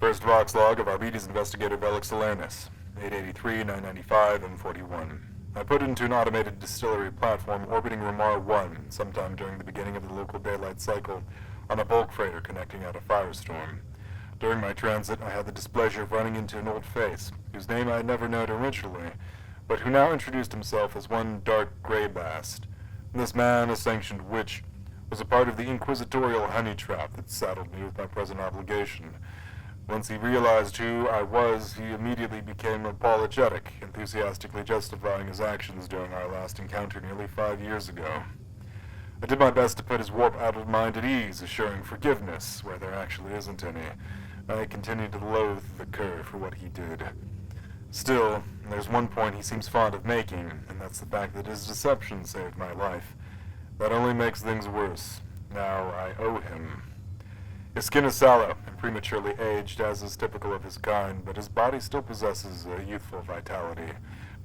First Vox Log of Arbites Investigator Velix Alernis, 883-995 M41. I put into an automated distillery platform orbiting Ramar 1 sometime during the beginning of the local daylight cycle on a bulk freighter connecting out of Firestorm. During my transit, I had the displeasure of running into an old face, whose name I had never known originally, but who now introduced himself as one Dark Greybast. This man, a sanctioned witch, was a part of the inquisitorial honey trap that saddled me with my present obligation. Once he realized who I was, he immediately became apologetic, enthusiastically justifying his actions during our last encounter nearly 5 years ago. I did my best to put his warp-addled mind at ease, assuring forgiveness where there actually isn't any. I continued to loathe the cur for what he did. Still, there's one point he seems fond of making, and that's the fact that his deception saved my life. That only makes things worse. Now I owe him. His skin is sallow and prematurely aged, as is typical of his kind, but his body still possesses a youthful vitality.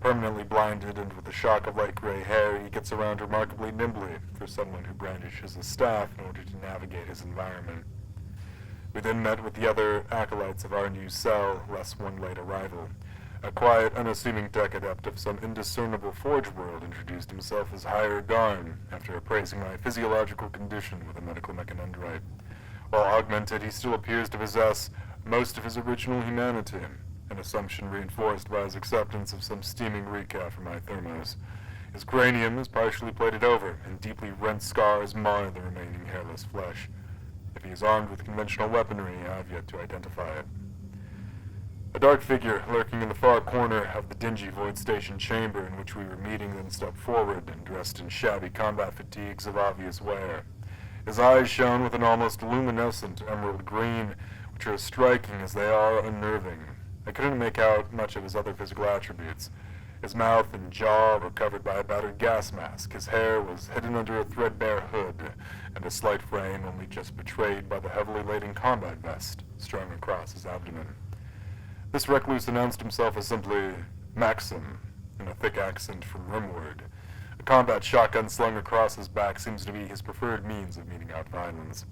Permanently blinded and with a shock of light gray hair, he gets around remarkably nimbly for someone who brandishes a staff in order to navigate his environment. We then met with the other acolytes of our new cell, less one late arrival. A quiet, unassuming tech adept of some indiscernible forge world introduced himself as Higher Garn, after appraising my physiological condition with a medical mechanundrite. While augmented, he still appears to possess most of his original humanity, an assumption reinforced by his acceptance of some steaming recap from my thermos. His cranium is partially plated over, and deeply rent scars mar the remaining hairless flesh. If he is armed with conventional weaponry, I have yet to identify it. A dark figure lurking in the far corner of the dingy void station chamber in which we were meeting then stepped forward and dressed in shabby combat fatigues of obvious wear. His eyes shone with an almost luminescent emerald green, which are as striking as they are unnerving. I couldn't make out much of his other physical attributes. His mouth and jaw were covered by a battered gas mask. His hair was hidden under a threadbare hood, and a slight frame only just betrayed by the heavily laden combat vest strung across his abdomen. This recluse announced himself as simply Maxim, in a thick accent from Rimward. A combat shotgun slung across his back seems to be his preferred means of meting out violence.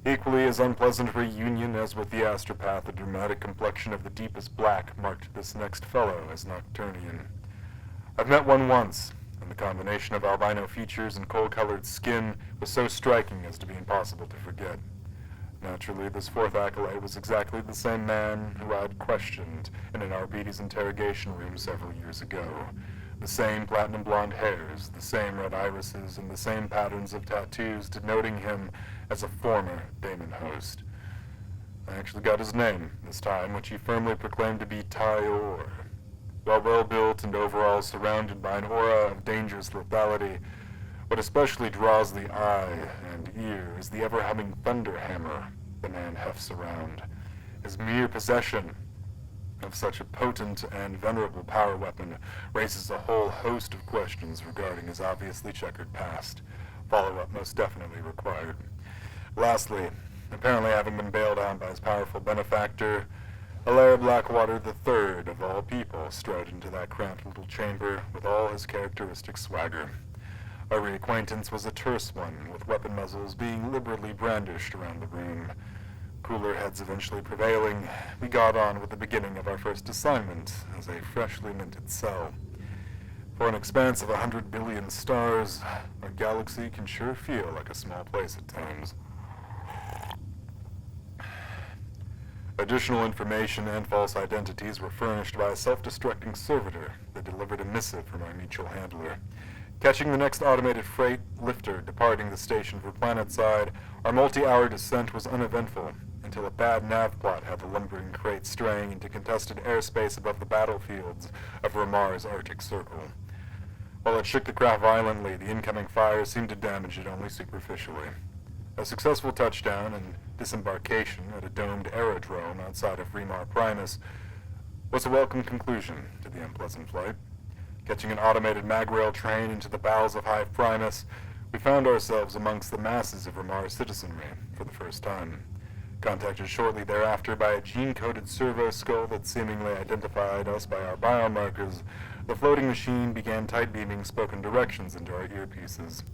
Equally as unpleasant a reunion as with the astropath, the dramatic complexion of the deepest black marked this next fellow as Nocturnian. I've met one once, and the combination of albino features and coal-colored skin was so striking as to be impossible to forget. Naturally, this fourth acolyte was exactly the same man who I had questioned in an Arbites interrogation room several years ago. The same platinum blonde hairs, the same red irises, and the same patterns of tattoos denoting him as a former Damon host. I actually got his name this time, which he firmly proclaimed to be Tyor. While well-built and overall surrounded by an aura of dangerous lethality, what especially draws the eye and ear is the ever-humming thunder hammer the man hefts around. His mere possession of such a potent and venerable power weapon raises a whole host of questions regarding his obviously checkered past. Follow-up most definitely required. Lastly, apparently having been bailed out by his powerful benefactor, Alaire Blackwater III, of all people, strode into that cramped little chamber with all his characteristic swagger. Our reacquaintance was a terse one, with weapon muzzles being liberally brandished around the room. Cooler heads eventually prevailing, we got on with the beginning of our first assignment as a freshly minted cell. For an expanse of 100 billion stars, our galaxy can sure feel like a small place at times. Additional information and false identities were furnished by a self-destructing servitor that delivered a missive from our mutual handler. Catching the next automated freight lifter departing the station for planetside, our multi-hour descent was uneventful until a bad nav plot had the lumbering crate straying into contested airspace above the battlefields of Ramar's Arctic Circle. While it shook the craft violently, the incoming fire seemed to damage it only superficially. A successful touchdown and disembarkation at a domed aerodrome outside of Remar Primus was a welcome conclusion to the unpleasant flight. Catching an automated mag-rail train into the bowels of Hive Primus, we found ourselves amongst the masses of Ramar's citizenry for the first time. Contacted shortly thereafter by a gene-coded servo skull that seemingly identified us by our biomarkers, the floating machine began tight-beaming spoken directions into our earpieces.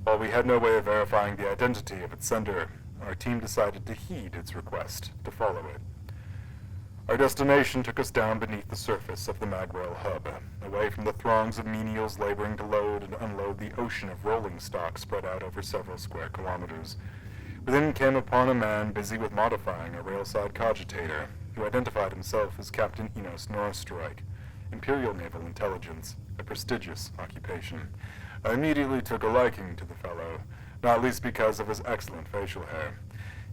While we had no way of verifying the identity of its sender, our team decided to heed its request to follow it. Our destination took us down beneath the surface of the Magwell hub, away from the throngs of menials laboring to load and unload the ocean of rolling stock spread out over several square kilometers. We then came upon a man busy with modifying a railside cogitator, who identified himself as Captain Enos Norstrike, Imperial Naval Intelligence, a prestigious occupation. I immediately took a liking to the fellow, not least because of his excellent facial hair.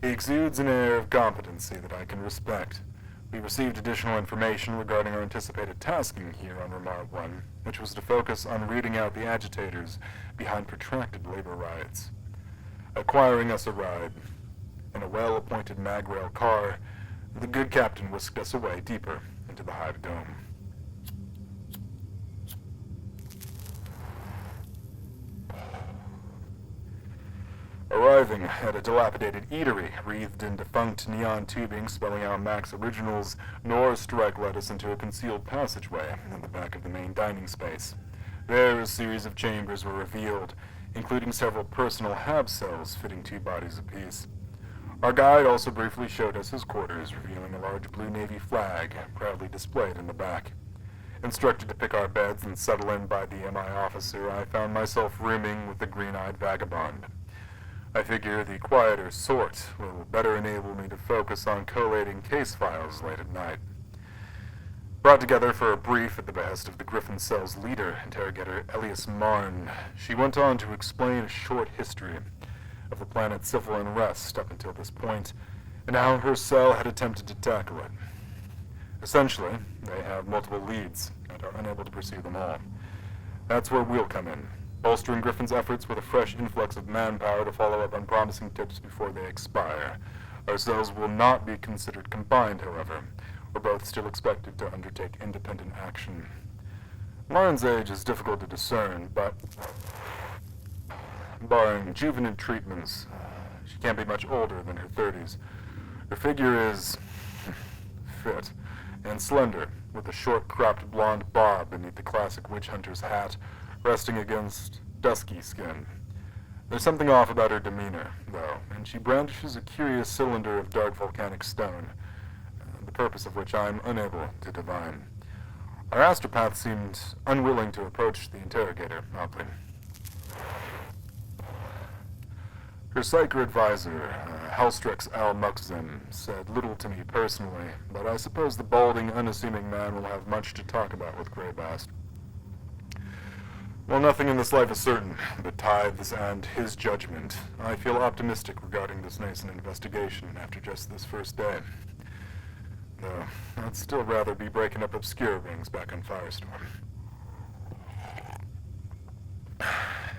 He exudes an air of competency that I can respect. We received additional information regarding our anticipated tasking here on Ramar 1, which was to focus on rooting out the agitators behind protracted labor riots. Acquiring us a ride in a well-appointed Magrail car, the good captain whisked us away deeper into the hive dome. Arriving at a dilapidated eatery wreathed in defunct neon tubing spelling out Mac's Originals, Norstrike led us into a concealed passageway in the back of the main dining space. There, a series of chambers were revealed, including several personal hab cells fitting 2 bodies apiece. Our guide also briefly showed us his quarters, revealing a large blue Navy flag proudly displayed in the back. Instructed to pick our beds and settle in by the MI officer, I found myself rooming with the green-eyed vagabond. I figure the quieter sort will better enable me to focus on collating case files late at night. Brought together for a brief at the behest of the Griffin Cell's leader, interrogator Elias Marn, she went on to explain a short history of the planet's civil unrest up until this point, and how her cell had attempted to tackle it. Essentially, they have multiple leads and are unable to pursue them all. That's where we'll come in, bolstering Griffin's efforts with a fresh influx of manpower to follow up on promising tips before they expire. Our cells will not be considered combined, however. We're both still expected to undertake independent action. Marn's age is difficult to discern, but barring juvenile treatments, she can't be much older than her 30s. Her figure is fit and slender, with a short-cropped blonde bob beneath the classic witch hunter's hat, resting against dusky skin. There's something off about her demeanor, though, and she brandishes a curious cylinder of dark volcanic stone, the purpose of which I'm unable to divine. Our astropath seemed unwilling to approach the interrogator, oddly. Her psycho advisor, Halstrix Al-Muxzim, said little to me personally, but I suppose the balding, unassuming man will have much to talk about with Greybast. While nothing in this life is certain but tithes and his judgment, I feel optimistic regarding this nascent investigation after just this first day. Though, I'd still rather be breaking up obscure rings back on Firestorm.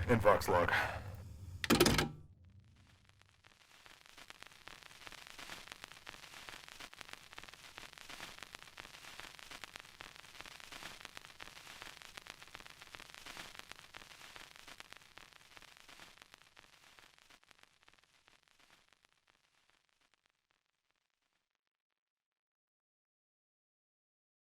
In Vox Log.